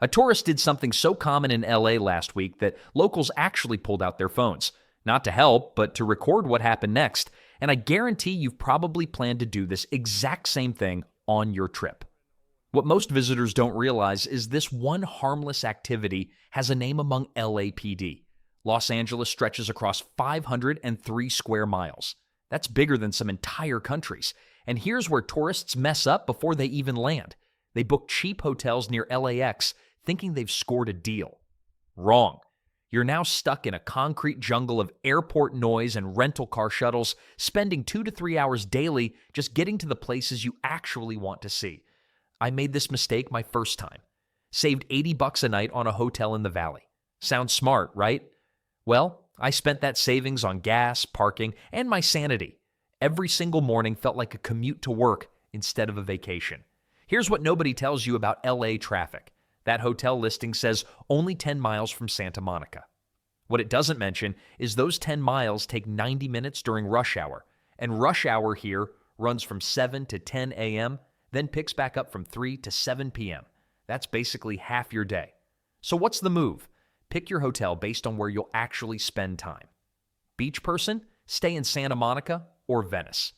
A tourist did something so common in LA last week that locals actually pulled out their phones. Not to help, but to record what happened next. And I guarantee you've probably planned to do this exact same thing on your trip. What most visitors don't realize is this one harmless activity has a name among LAPD. Los Angeles stretches across 503 square miles. That's bigger than some entire countries. And here's where tourists mess up before they even land. They book cheap hotels near LAX thinking they've scored a deal. Wrong. You're now stuck in a concrete jungle of airport noise and rental car shuttles, spending 2 to 3 hours daily just getting to the places you actually want to see. I made this mistake my first time. Saved $80 a night on a hotel in the valley. Sounds smart, right? Well, I spent that savings on gas, parking, and my sanity. Every single morning felt like a commute to work instead of a vacation. Here's what nobody tells you about LA traffic. That hotel listing says only 10 miles from Santa Monica. What it doesn't mention is those 10 miles take 90 minutes during rush hour, and rush hour here runs from 7 to 10 a.m., then picks back up from 3 to 7 p.m. That's basically half your day. So what's the move? Pick your hotel based on where you'll actually spend time. Beach person? Stay in Santa Monica or Venice.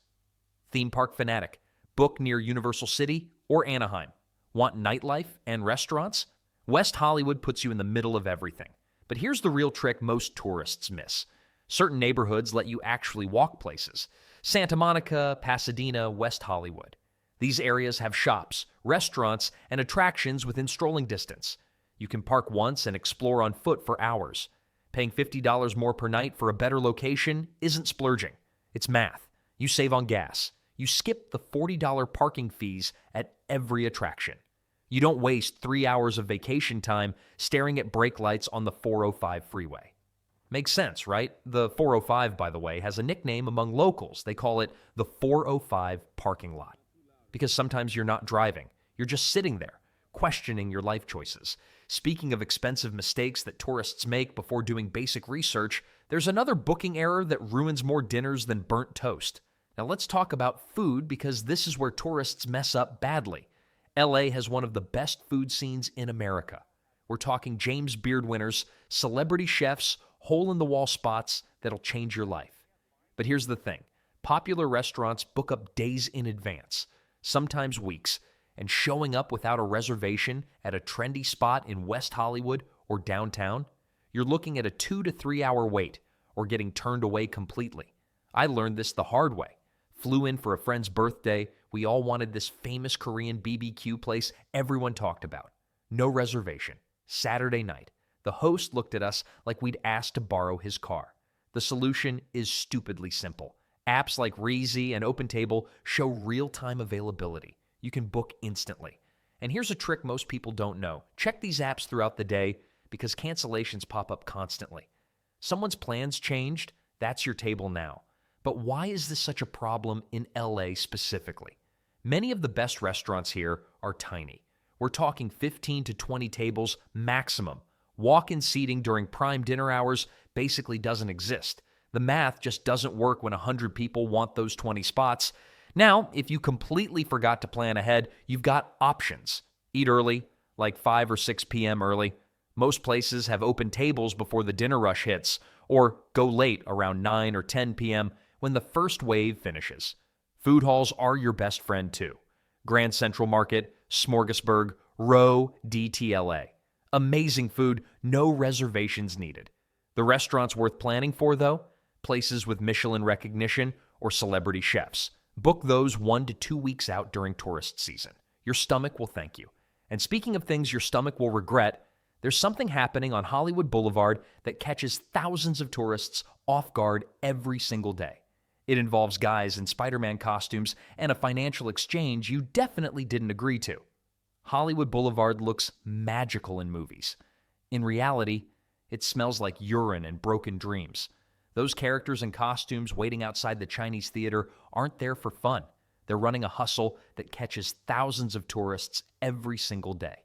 Theme park fanatic? Book near Universal City or Anaheim. Want nightlife and restaurants? West Hollywood puts you in the middle of everything. But here's the real trick most tourists miss. Certain neighborhoods let you actually walk places. Santa Monica, Pasadena, West Hollywood. These areas have shops, restaurants, and attractions within strolling distance. You can park once and explore on foot for hours. Paying $50 more per night for a better location isn't splurging. It's math. You save on gas. You skip the $40 parking fees at every attraction. You don't waste 3 hours of vacation time staring at brake lights on the 405 freeway. Makes sense, right? The 405, by the way, has a nickname among locals. They call it the 405 parking lot. Because sometimes you're not driving. You're just sitting there, questioning your life choices. Speaking of expensive mistakes that tourists make before doing basic research, there's another booking error that ruins more dinners than burnt toast. Now let's talk about food because this is where tourists mess up badly. LA has one of the best food scenes in America. We're talking James Beard winners, celebrity chefs, hole-in-the-wall spots that'll change your life. But here's the thing. Popular restaurants book up days in advance, sometimes weeks, and showing up without a reservation at a trendy spot in West Hollywood or downtown, you're looking at a 2 to 3 hour wait or getting turned away completely. I learned this the hard way. Flew in for a friend's birthday. We all wanted this famous Korean BBQ place everyone talked about. No reservation. Saturday night. The host looked at us like we'd asked to borrow his car. The solution is stupidly simple. Apps like Reezy and OpenTable show real-time availability. You can book instantly. And here's a trick most people don't know. Check these apps throughout the day because cancellations pop up constantly. Someone's plans changed, that's your table now. But why is this such a problem in LA specifically? Many of the best restaurants here are tiny. We're talking 15 to 20 tables maximum. Walk-in seating during prime dinner hours basically doesn't exist. The math just doesn't work when 100 people want those 20 spots. Now, if you completely forgot to plan ahead, you've got options. Eat early, like 5 or 6 p.m. early. Most places have open tables before the dinner rush hits, or go late around 9 or 10 p.m. when the first wave finishes. Food halls are your best friend too. Grand Central Market, Smorgasburg, Row, DTLA. Amazing food, no reservations needed. The restaurants worth planning for, though? Places with Michelin recognition or celebrity chefs. Book those 1 to 2 weeks out during tourist season. Your stomach will thank you. And speaking of things your stomach will regret, there's something happening on Hollywood Boulevard that catches thousands of tourists off guard every single day. It involves guys in Spider-Man costumes and a financial exchange you definitely didn't agree to. Hollywood Boulevard looks magical in movies. In reality, it smells like urine and broken dreams. Those characters in costumes waiting outside the Chinese theater aren't there for fun. They're running a hustle that catches thousands of tourists every single day.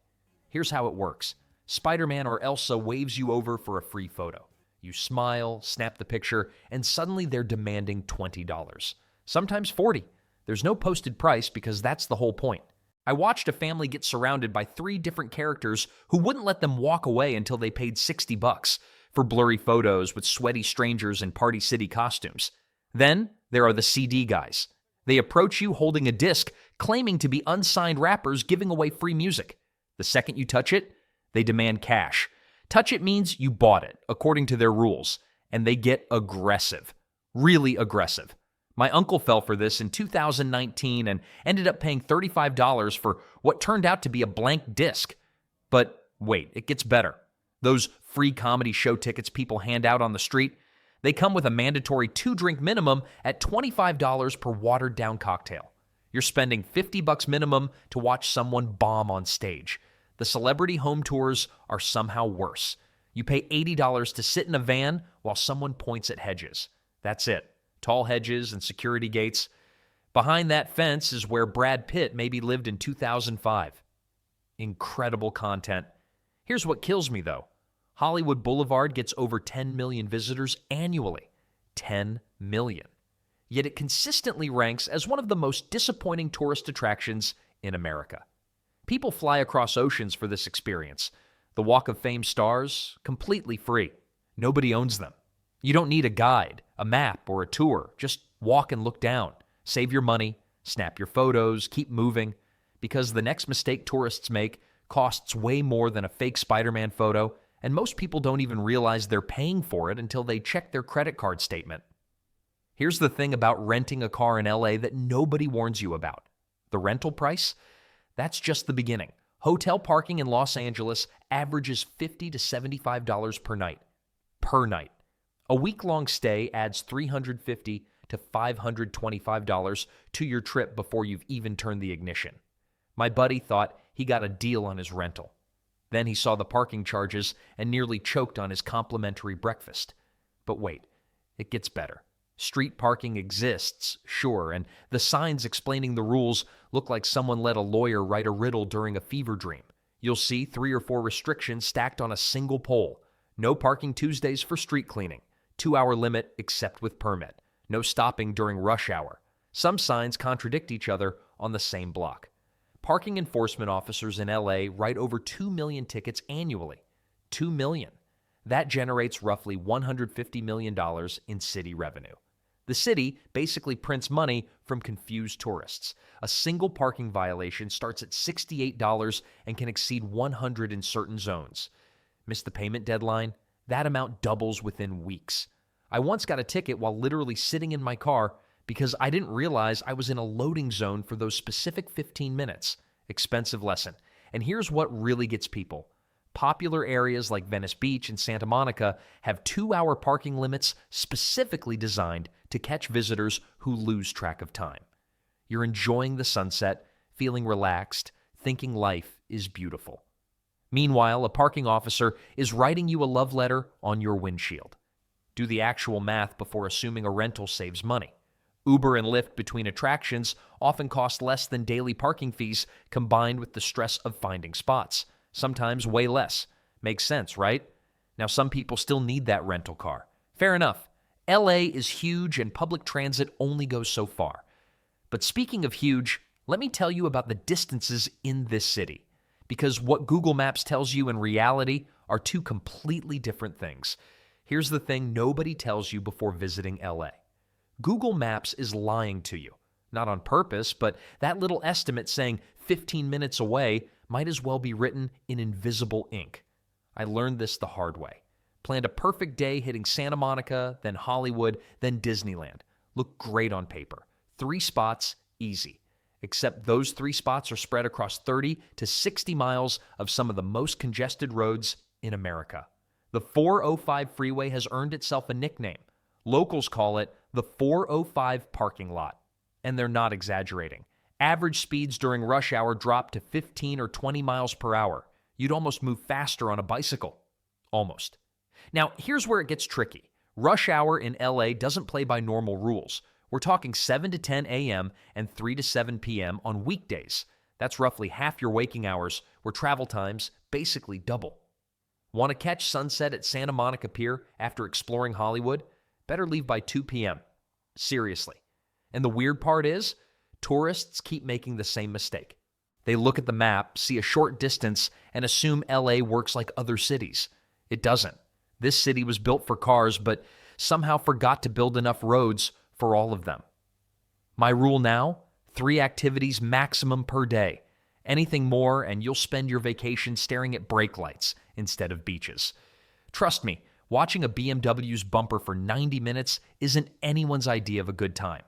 Here's how it works. Spider-Man or Elsa waves you over for a free photo. You smile, snap the picture, and suddenly they're demanding $20. Sometimes $40. There's no posted price because that's the whole point. I watched a family get surrounded by 3 different characters who wouldn't let them walk away until they paid $60 for blurry photos with sweaty strangers in Party City costumes. Then there are the CD guys. They approach you holding a disc, claiming to be unsigned rappers giving away free music. The second you touch it, they demand cash. Touch it means you bought it, according to their rules, and they get aggressive. Really aggressive. My uncle fell for this in 2019 and ended up paying $35 for what turned out to be a blank disc. But wait, it gets better. Those free comedy show tickets people hand out on the street, they come with a mandatory 2-drink minimum at $25 per watered-down cocktail. You're spending $50 minimum to watch someone bomb on stage. The celebrity home tours are somehow worse. You pay $80 to sit in a van while someone points at hedges. That's it. Tall hedges and security gates. Behind that fence is where Brad Pitt maybe lived in 2005. Incredible content. Here's what kills me, though. Hollywood Boulevard gets over 10 million visitors annually. 10 million. Yet it consistently ranks as one of the most disappointing tourist attractions in America. People fly across oceans for this experience. The Walk of Fame stars, completely free. Nobody owns them. You don't need a guide, a map, or a tour. Just walk and look down. Save your money, snap your photos, keep moving, because the next mistake tourists make costs way more than a fake Spider-Man photo, and most people don't even realize they're paying for it until they check their credit card statement. Here's the thing about renting a car in LA that nobody warns you about. The rental price? That's just the beginning. Hotel parking in Los Angeles averages $50 to $75 per night. Per night. A week-long stay adds $350 to $525 to your trip before you've even turned the ignition. My buddy thought he got a deal on his rental. Then he saw the parking charges and nearly choked on his complimentary breakfast. But wait, it gets better. Street parking exists, sure, and the signs explaining the rules look like someone let a lawyer write a riddle during a fever dream. You'll see 3 or 4 restrictions stacked on a single pole. No parking Tuesdays for street cleaning. 2-hour limit except with permit. No stopping during rush hour. Some signs contradict each other on the same block. Parking enforcement officers in LA write over 2 million tickets annually. 2 million. That generates roughly $150 million in city revenue. The city basically prints money from confused tourists. A single parking violation starts at $68 and can exceed $100 in certain zones. Miss the payment deadline? That amount doubles within weeks. I once got a ticket while literally sitting in my car because I didn't realize I was in a loading zone for those specific 15 minutes. Expensive lesson. And here's what really gets people. Popular areas like Venice Beach and Santa Monica have 2-hour parking limits specifically designed to catch visitors who lose track of time. You're enjoying the sunset, feeling relaxed, thinking life is beautiful. Meanwhile, a parking officer is writing you a love letter on your windshield. Do the actual math before assuming a rental saves money. Uber and Lyft between attractions often cost less than daily parking fees combined with the stress of finding spots. Sometimes way less. Makes sense, right? Now, some people still need that rental car. Fair enough. LA is huge and public transit only goes so far. But speaking of huge, let me tell you about the distances in this city. Because what Google Maps tells you in reality are 2 completely different things. Here's the thing nobody tells you before visiting LA. Google Maps is lying to you. Not on purpose, but that little estimate saying 15 minutes away might as well be written in invisible ink. I learned this the hard way. Planned a perfect day hitting Santa Monica, then Hollywood, then Disneyland. Looked great on paper. 3 spots, easy. Except those 3 spots are spread across 30 to 60 miles of some of the most congested roads in America. The 405 freeway has earned itself a nickname. Locals call it the 405 parking lot. And they're not exaggerating. Average speeds during rush hour drop to 15 or 20 miles per hour. You'd almost move faster on a bicycle. Almost. Now, here's where it gets tricky. Rush hour in LA doesn't play by normal rules. We're talking 7 to 10 a.m. and 3 to 7 p.m. on weekdays. That's roughly half your waking hours, where travel times basically double. Want to catch sunset at Santa Monica Pier after exploring Hollywood? Better leave by 2 p.m. Seriously. And the weird part is, tourists keep making the same mistake. They look at the map, see a short distance, and assume LA works like other cities. It doesn't. This city was built for cars, but somehow forgot to build enough roads for all of them. My rule now, 3 activities maximum per day. Anything more, and you'll spend your vacation staring at brake lights instead of beaches. Trust me, watching a BMW's bumper for 90 minutes isn't anyone's idea of a good time.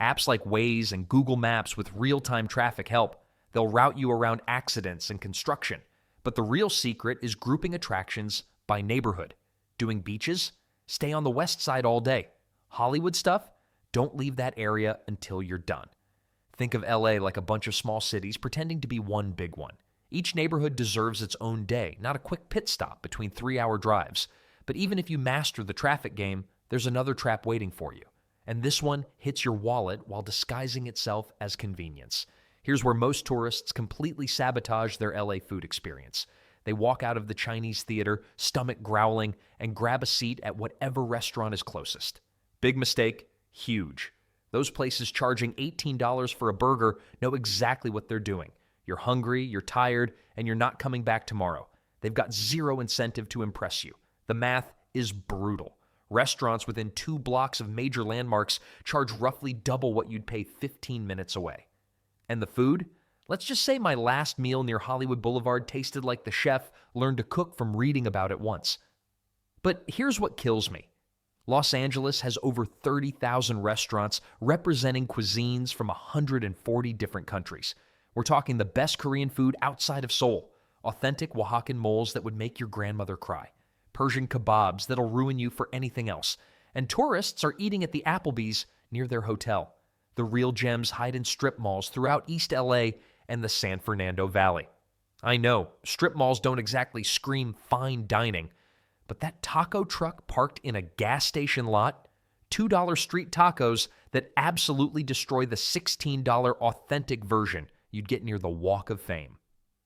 Apps like Waze and Google Maps with real-time traffic help. They'll route you around accidents and construction. But the real secret is grouping attractions by neighborhood. Doing beaches? Stay on the west side all day. Hollywood stuff? Don't leave that area until you're done. Think of LA like a bunch of small cities pretending to be one big one. Each neighborhood deserves its own day, not a quick pit stop between 3-hour drives. But even if you master the traffic game, there's another trap waiting for you. And this one hits your wallet while disguising itself as convenience. Here's where most tourists completely sabotage their LA food experience. They walk out of the Chinese theater, stomach growling, and grab a seat at whatever restaurant is closest. Big mistake, huge. Those places charging $18 for a burger know exactly what they're doing. You're hungry, you're tired, and you're not coming back tomorrow. They've got zero incentive to impress you. The math is brutal. Restaurants within 2 blocks of major landmarks charge roughly double what you'd pay 15 minutes away. And the food? Let's just say my last meal near Hollywood Boulevard tasted like the chef learned to cook from reading about it once. But here's what kills me. Los Angeles has over 30,000 restaurants representing cuisines from 140 different countries. We're talking the best Korean food outside of Seoul, authentic Oaxacan moles that would make your grandmother cry, Persian kebabs that'll ruin you for anything else, and tourists are eating at the Applebee's near their hotel. The real gems hide in strip malls throughout East LA and the San Fernando Valley. I know, strip malls don't exactly scream fine dining, but that taco truck parked in a gas station lot, $2 street tacos that absolutely destroy the $16 authentic version you'd get near the Walk of Fame.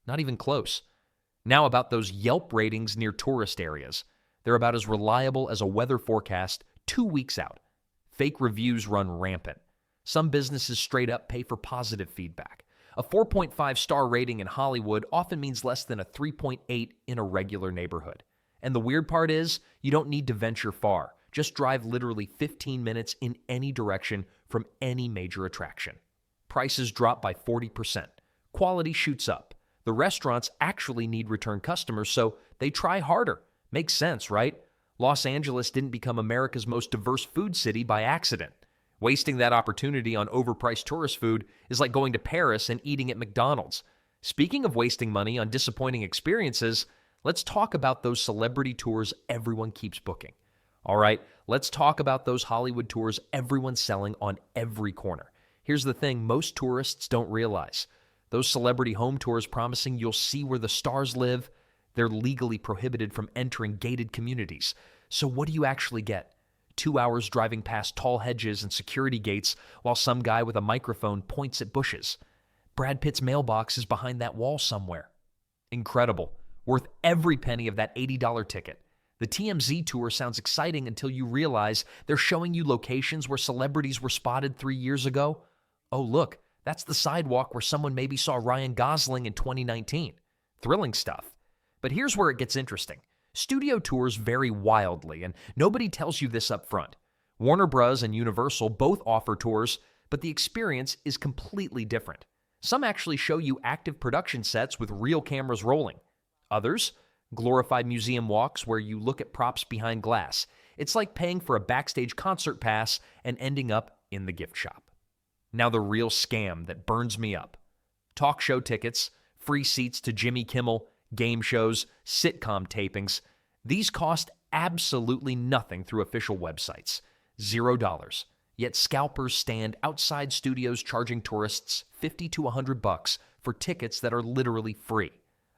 Not even close. Now about those Yelp ratings near tourist areas. They're about as reliable as a weather forecast 2 weeks out. Fake reviews run rampant. Some businesses straight up pay for positive feedback. A 4.5-star rating in Hollywood often means less than a 3.8 in a regular neighborhood. And the weird part is, you don't need to venture far. Just drive literally 15 minutes in any direction from any major attraction. Prices drop by 40%. Quality shoots up. The restaurants actually need return customers, so they try harder. Makes sense, right? Los Angeles didn't become America's most diverse food city by accident. Wasting that opportunity on overpriced tourist food is like going to Paris and eating at McDonald's. Speaking of wasting money on disappointing experiences, let's talk about those celebrity tours everyone keeps booking. All right, let's talk about those Hollywood tours everyone's selling on every corner. Here's the thing most tourists don't realize. Those celebrity home tours promising you'll see where the stars live, they're legally prohibited from entering gated communities. So what do you actually get? 2 hours driving past tall hedges and security gates while some guy with a microphone points at bushes. Brad Pitt's mailbox is behind that wall somewhere. Incredible. Worth every penny of that $80 ticket. The TMZ tour sounds exciting until you realize they're showing you locations where celebrities were spotted 3 years ago. Oh, look, that's the sidewalk where someone maybe saw Ryan Gosling in 2019. Thrilling stuff. But here's where it gets interesting. Studio tours vary wildly, and nobody tells you this up front. Warner Bros. And Universal both offer tours, but the experience is completely different. Some actually show you active production sets with real cameras rolling. Others, glorified museum walks where you look at props behind glass. It's like paying for a backstage concert pass and ending up in the gift shop. Now the real scam that burns me up. Talk show tickets, free seats to Jimmy Kimmel, game shows, sitcom tapings. These cost absolutely nothing through official websites. $0. Yet scalpers stand outside studios charging tourists $50 to $100 for tickets that are literally free.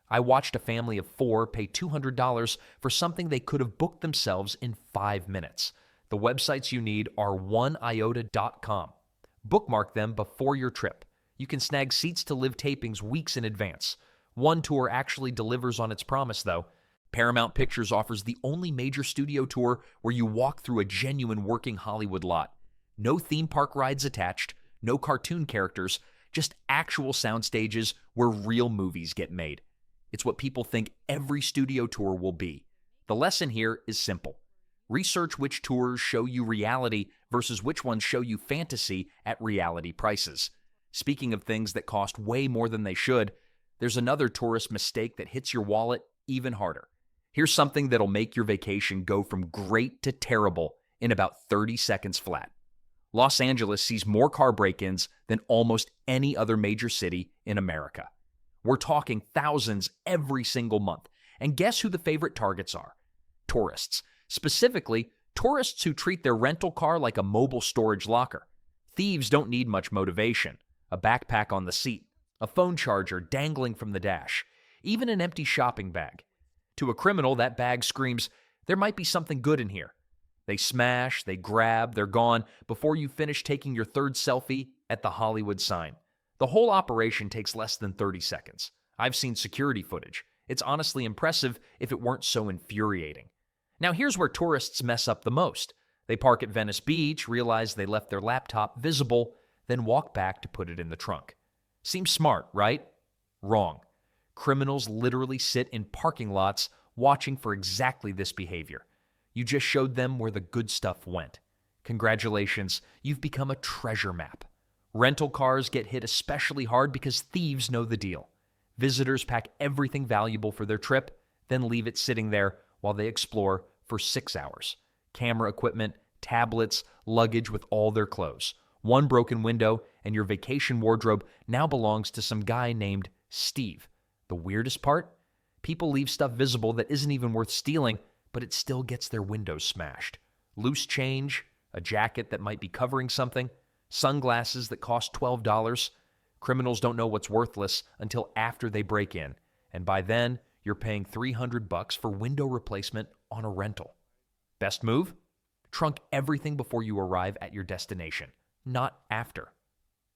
I watched a family of 4 pay $200 for something they could have booked themselves in 5 minutes. The websites you need are oneiota.com. Bookmark them before your trip. You can snag seats to live tapings weeks in advance. One tour actually delivers on its promise, though. Paramount Pictures offers the only major studio tour where you walk through a genuine working Hollywood lot. No theme park rides attached, no cartoon characters, just actual sound stages where real movies get made. It's what people think every studio tour will be. The lesson here is simple. Research which tours show you reality versus which ones show you fantasy at reality prices. Speaking of things that cost way more than they should, there's another tourist mistake that hits your wallet even harder. Here's something that'll make your vacation go from great to terrible in about 30 seconds flat. Los Angeles sees more car break-ins than almost any other major city in America. We're talking thousands every single month. And guess who the favorite targets are? Tourists. Specifically, tourists who treat their rental car like a mobile storage locker. Thieves don't need much motivation. A backpack on the seat, a phone charger dangling from the dash, even an empty shopping bag. To a criminal, that bag screams, "There might be something good in here." They smash, they grab, they're gone before you finish taking your third selfie at the Hollywood sign. The whole operation takes less than 30 seconds. I've seen security footage. It's honestly impressive if it weren't so infuriating. Now here's where tourists mess up the most. They park at Venice Beach, realize they left their laptop visible, then walk back to put it in the trunk. Seems smart, right? Wrong. Criminals literally sit in parking lots watching for exactly this behavior. You just showed them where the good stuff went. Congratulations, you've become a treasure map. Rental cars get hit especially hard because thieves know the deal. Visitors pack everything valuable for their trip, then leave it sitting there while they explore for 6 hours. Camera equipment, tablets, luggage with all their clothes. One broken window, and your vacation wardrobe now belongs to some guy named Steve. The weirdest part? People leave stuff visible that isn't even worth stealing, but it still gets their windows smashed. Loose change, a jacket that might be covering something, sunglasses that cost $12. Criminals don't know what's worthless until after they break in, and by then, you're paying $300 for window replacement on a rental. Best move? Trunk everything before you arrive at your destination, not after.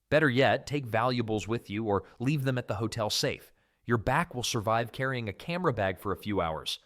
Better yet, take valuables with you or leave them at the hotel safe. Your back will survive carrying a camera bag for a few hours,